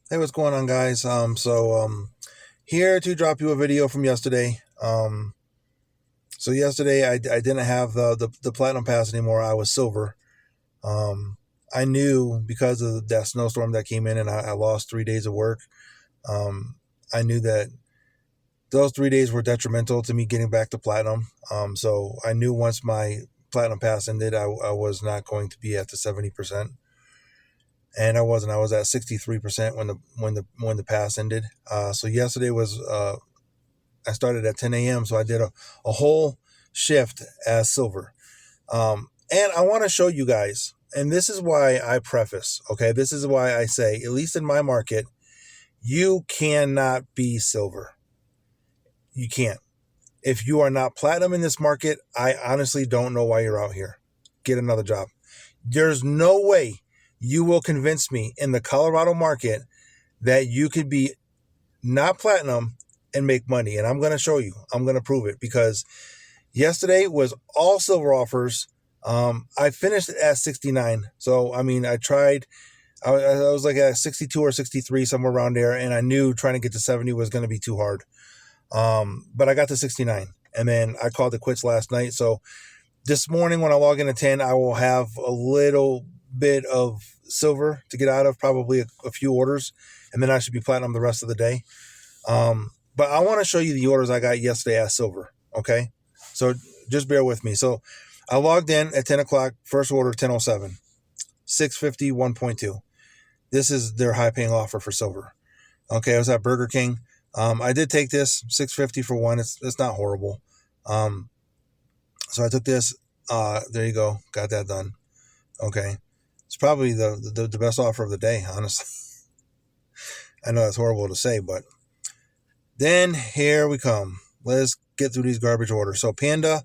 Hey, what's going on, guys? Here to drop you a video from yesterday. So yesterday I didn't have the platinum pass anymore. I was silver. Um, I knew because of that snowstorm that came in and I lost 3 days of work. Um, I knew that those 3 days were detrimental to me getting back to platinum. So I knew once my platinum pass ended, I was not going to be at the 70%. And I wasn't. I was at 63% when the pass ended. So yesterday was I started at 10 a.m. So I did a whole shift as silver. And I want to show you guys, and this is why I preface. Okay, this is why I say, at least in my market, you cannot be silver. You can't. If you are not platinum in this market, I honestly don't know why you're out here. Get another job. There's no way you will convince me in the Colorado market that you could be not platinum and make money. And I'm going to show you. I'm going to prove it because yesterday was all silver offers. I finished at 69. So, I mean, I tried. I was like at 62 or 63, somewhere around there. And I knew trying to get to 70 was going to be too hard. But I got to 69. And then I called it quits last night. So this morning when I log in at 10, I will have a little bit of silver to get out of, probably a few orders. And then I should be platinum the rest of the day. But I want to show you the orders I got yesterday as silver. Okay. So just bear with me. So I logged in at 10 o'clock, first order 10:07, 650, 1.2. This is their high paying offer for silver. Okay. I was at Burger King. I did take this 650 for one. It's not horrible. So I took this. There you go. Got that done. Okay. It's probably the best offer of the day, honestly. I know that's horrible to say, but then here we come. Let's get through these garbage orders. So Panda,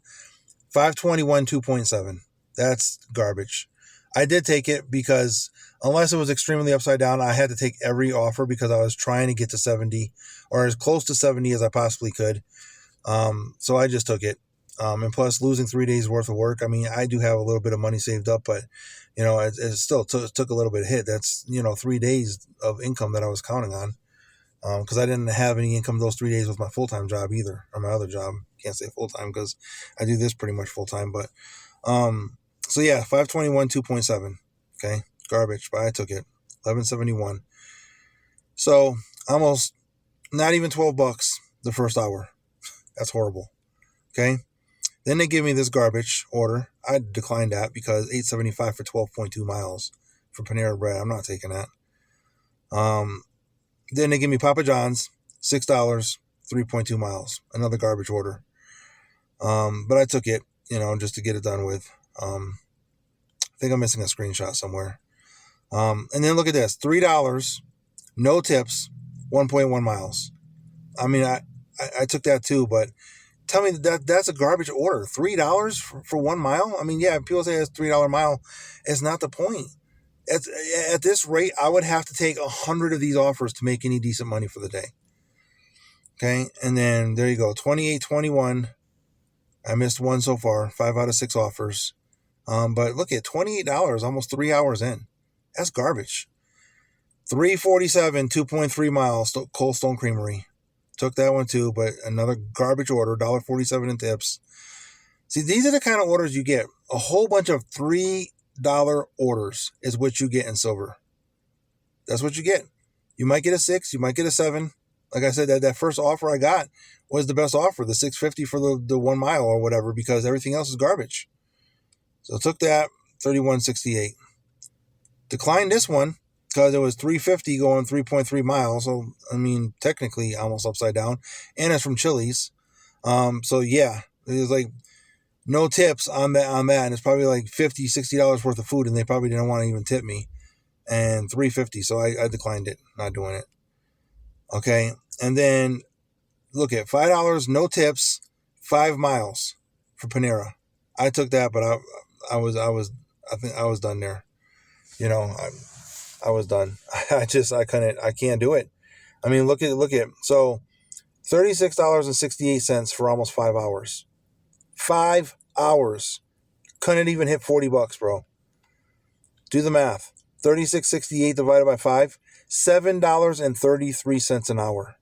521, 2.7. That's garbage. I did take it because unless it was extremely upside down, I had to take every offer because I was trying to get to 70 or as close to 70 as I possibly could. So I just took it. And plus losing 3 days worth of work. I mean, I do have a little bit of money saved up, but it still took a little bit of hit. That's, 3 days of income that I was counting on. Because I didn't have any income those 3 days with my full-time job either, or my other job. Can't say full-time because I do this pretty much full-time. But so yeah, 521, 2.7. Okay, garbage, but I took it. 1171. So almost not even $12 the first hour. That's horrible. Okay. Then they give me this garbage order. I declined that because $8.75 for 12.2 miles for Panera Bread. I'm not taking that. Then they give me Papa John's, $6, 3.2 miles. Another garbage order. But I took it, just to get it done with. I think I'm missing a screenshot somewhere. And then look at this, $3, no tips, 1.1 miles. I mean, I took that too, but tell me that's a garbage order. $3 for 1 mile? I mean, yeah, people say it's $3 mile. It's not the point. At this rate, I would have to take 100 of these offers to make any decent money for the day. Okay, and then there you go, 28.21. I missed one so far, 5 out of 6 offers. But look at $28, almost 3 hours in. That's garbage. 347, 2.3 miles, Cold Stone Creamery. Took that one too, but another garbage order, $1.47 in tips. See, these are the kind of orders you get. A whole bunch of $3 orders is what you get in silver. That's what you get. You might get a 6, you might get a 7. Like I said, that first offer I got was the best offer, the 650 for the 1 mile or whatever, because everything else is garbage. So I took that, 31.68. Declined this one because it was 350 going 3.3 miles. So, I mean, technically almost upside down. And it's from Chili's. So yeah, there's like no tips on that. And it's probably like $50, $60 worth of food. And they probably didn't want to even tip me. And 350. So I declined it. Not doing it. Okay. And then look at $5, no tips, 5 miles for Panera. I took that, but I think I was done there. I was done. I can't do it. I mean, look at, so $36.68 for almost 5 hours. 5 hours. Couldn't even hit $40, bro. Do the math. $36.68 divided by 5, $7.33 an hour.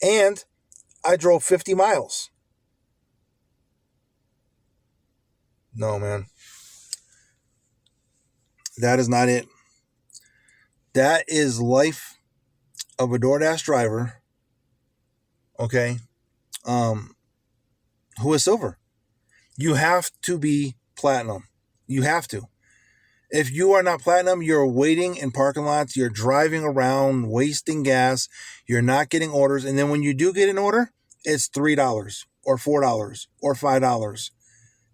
And I drove 50 miles. No, man. That is not it. That is life of a DoorDash driver, okay, who is silver. You have to be platinum. You have to. If you are not platinum, you're waiting in parking lots, you're driving around, wasting gas, you're not getting orders, and then when you do get an order, it's $3 or $4 or $5.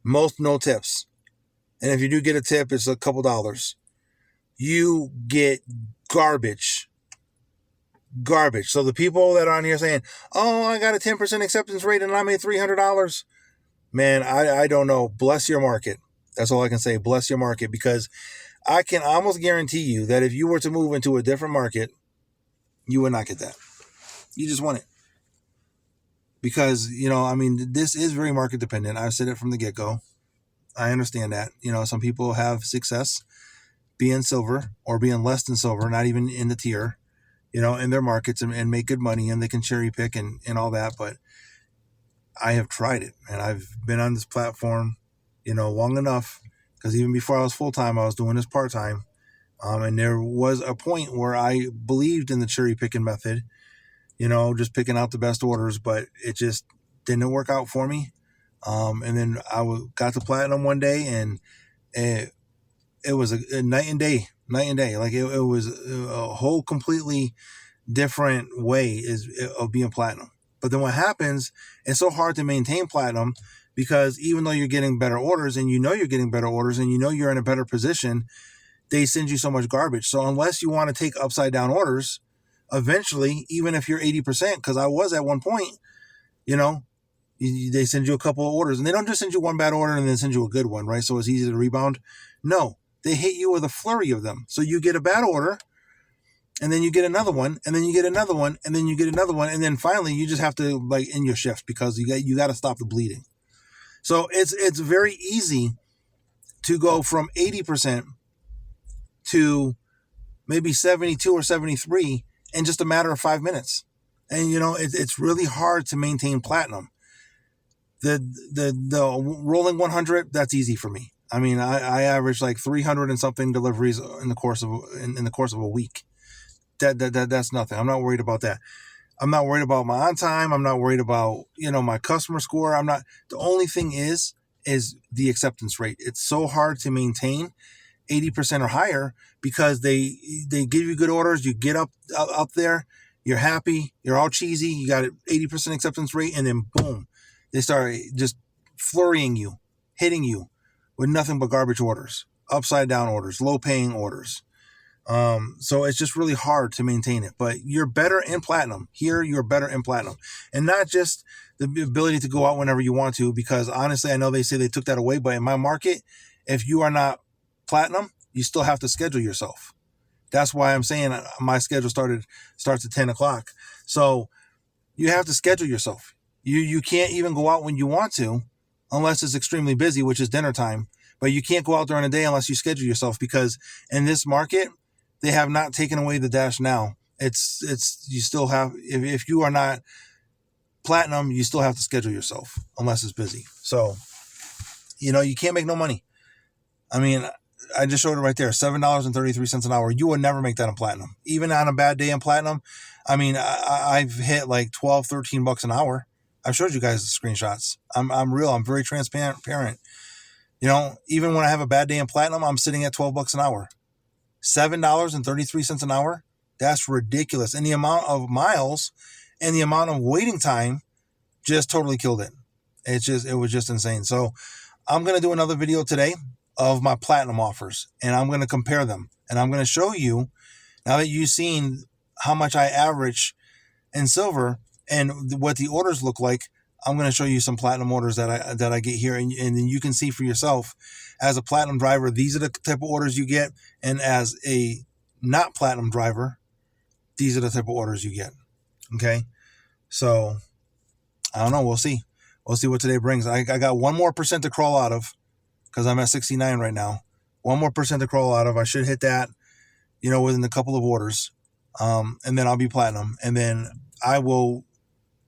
Most no tips. And if you do get a tip, it's a couple dollars. You get garbage. Garbage. So the people that are on here saying, oh, I got a 10% acceptance rate and I made $300. Man, I don't know. Bless your market. That's all I can say. Bless your market, because I can almost guarantee you that if you were to move into a different market, you would not get that. You just want it. Because, this is very market dependent. I've said it from the get-go. I understand that. Some people have success being silver or being less than silver, not even in the tier, in their markets and make good money, and they can cherry pick and all that. But I have tried it, and I've been on this platform, long enough, because even before I was full-time, I was doing this part-time. And there was a point where I believed in the cherry picking method, just picking out the best orders, but it just didn't work out for me. And then I got to platinum one day, and it was a night and day. Like it was a whole completely different way of being platinum. But then what happens, it's so hard to maintain platinum, because even though you're getting better orders, and you're getting better orders, and you're in a better position, they send you so much garbage. So unless you want to take upside down orders, eventually, even if you're 80%, because I was at one point, they send you a couple of orders, and they don't just send you one bad order and then send you a good one, right? So it's easy to rebound. No, they hit you with a flurry of them. So you get a bad order, and then you get another one, and then you get another one, and then you get another one, and then finally you just have to end your shift, because you got to stop the bleeding. So it's very easy to go from 80% to maybe 72 or 73 in just a matter of 5 minutes. And it's really hard to maintain platinum. The rolling 100, that's easy for me. I mean, I average like 300 and something deliveries in the course of a week. That's nothing. I'm not worried about that. I'm not worried about my on time. I'm not worried about, my customer score. The only thing is the acceptance rate. It's so hard to maintain 80% or higher, because they give you good orders. You get up there, you're happy, you're all cheesy, you got an 80% acceptance rate, and then boom, they start just flurrying you, hitting you with nothing but garbage orders, upside down orders, low paying orders. So it's just really hard to maintain it. But you're better in platinum. Here, you're better in platinum. And not just the ability to go out whenever you want to, because honestly, I know they say they took that away, but in my market, if you are not platinum, you still have to schedule yourself. That's why I'm saying my schedule starts at 10 o'clock. So you have to schedule yourself. You can't even go out when you want to, unless it's extremely busy, which is dinner time. But you can't go out during the day unless you schedule yourself, because in this market, they have not taken away the dash now. It's you still have, if you are not platinum, you still have to schedule yourself unless it's busy. So, you can't make no money. I mean, I just showed it right there, $7.33 an hour. You will never make that in platinum. Even on a bad day in platinum, I mean, I've hit like $12, $13 an hour. I've showed you guys the screenshots. I'm real. I'm very transparent. Even when I have a bad day in platinum, I'm sitting at $12 an hour. $7.33 an hour. That's ridiculous. And the amount of miles and the amount of waiting time just totally killed it. It was just insane. So I'm going to do another video today of my platinum offers, and I'm going to compare them. And I'm going to show you, now that you've seen how much I average in silver and what the orders look like, I'm going to show you some platinum orders that I get here, and then you can see for yourself. As a platinum driver, these are the type of orders you get, and as a not platinum driver, these are the type of orders you get. Okay, so I don't know. We'll see. We'll see what today brings. I got 1% more to crawl out of, because I'm at 69 right now. one more percent to crawl out of. I should hit that, within a couple of orders. And then I'll be platinum. And then I will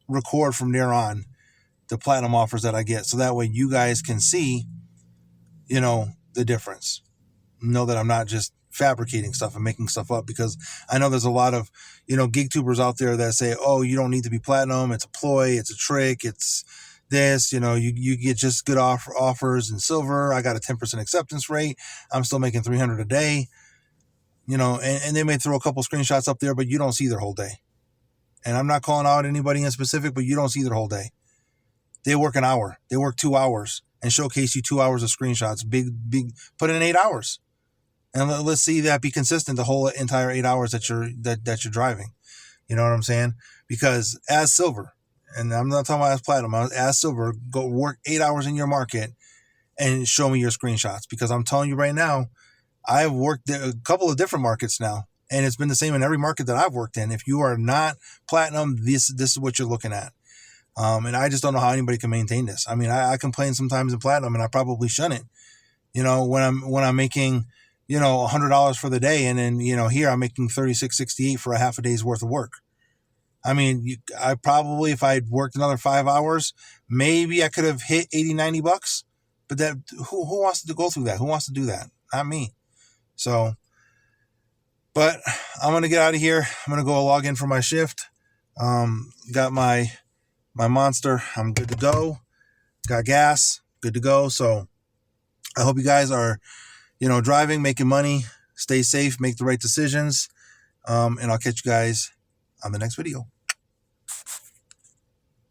record from there on the platinum offers that I get. So that way you guys can see, the difference. Know that I'm not just fabricating stuff and making stuff up, because I know there's a lot of, gig tubers out there that say, oh, you don't need to be platinum. It's a ploy. It's a trick. It's this, you get just good offers in silver. I got a 10% acceptance rate. I'm still making 300 a day, and they may throw a couple screenshots up there, but you don't see their whole day. And I'm not calling out anybody in specific, but you don't see their whole day. They work an hour. They work 2 hours and showcase you 2 hours of screenshots. Big, put in 8 hours. And let's see that be consistent the whole entire 8 hours that you're driving. You know what I'm saying? Because as silver, and I'm not talking about as platinum, as silver, go work 8 hours in your market and show me your screenshots. Because I'm telling you right now, I've worked a couple of different markets now, and it's been the same in every market that I've worked in. If you are not platinum, this is what you're looking at. And I just don't know how anybody can maintain this. I mean, I complain sometimes in platinum, and I probably shouldn't. When I'm making, $100 for the day, and then here I'm making $36.68 for a half a day's worth of work. I mean, I probably, if I'd worked another 5 hours, maybe I could have hit $80-$90. But that who wants to go through that? Who wants to do that? Not me. So, but I'm gonna get out of here. I'm gonna go log in for my shift. Got my monster. I'm good to go. Got gas. Good to go. So I hope you guys are, driving, making money. Stay safe. Make the right decisions. And I'll catch you guys on the next video.